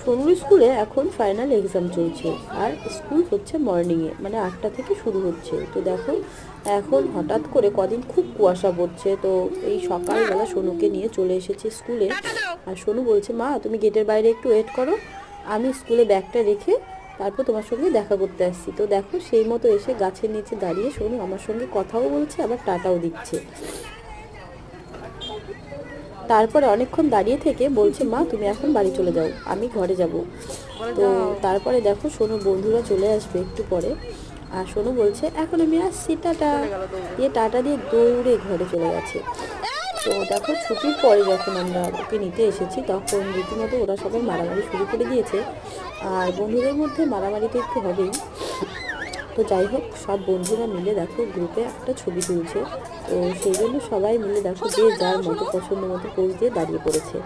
সোনুর স্কুলে এখন final exam চলছে, আর স্কুল হচ্ছে মর্নিংয়ে, মানে 8টা থেকে শুরু হচ্ছে। তো দেখো এখন হঠাৎ করে কদিন খুব কুয়াশা পড়ছে, তো এই সকালবেলা সোনুকে নিয়ে চলে এসেছি স্কুলে। আর সোনু বলছে, মা তুমি গেটের বাইরে একটু ওয়েট করো, আমি স্কুলে ব্যাগটা রেখে তারপর তোমার সঙ্গে দেখা করতে আসছি। তো দেখো সেই মতো এসে গাছের নিচে দাঁড়িয়ে সোনু আমার সঙ্গে কথাও বলছে, আবার টাটাও দিচ্ছে। তারপরে অনেকক্ষণ দাঁড়িয়ে থেকে বলছে, মা তুমি এখন বাড়ি চলে যাও, আমি ঘরে যাব। তো তারপরে দেখো সোনুর বন্ধুরা চলে আসবে একটু পরে, আর সোনু বলছে এখন আমি আসছি, টাটা দিয়ে টাটা দিয়ে দৌড়ে ঘরে চলে গেছে। তো দেখো ছুটির পরে যখন আমরা ওকে নিতে এসেছি তখন রীতিমতো ওরা সবাই মারামারি শুরু করে দিয়েছে। আর বন্ধুদের মধ্যে মারামারি তো একটু হবেই। তো যাই হোক, সব বন্ধুরা মিলে দেখো গ্রুপে একটা ছবি তুলছে। তো সেই জন্য সবাই মিলে দেখো যে যার মতো পছন্দ মতো পোজ দিয়ে দাঁড়িয়ে পড়েছে।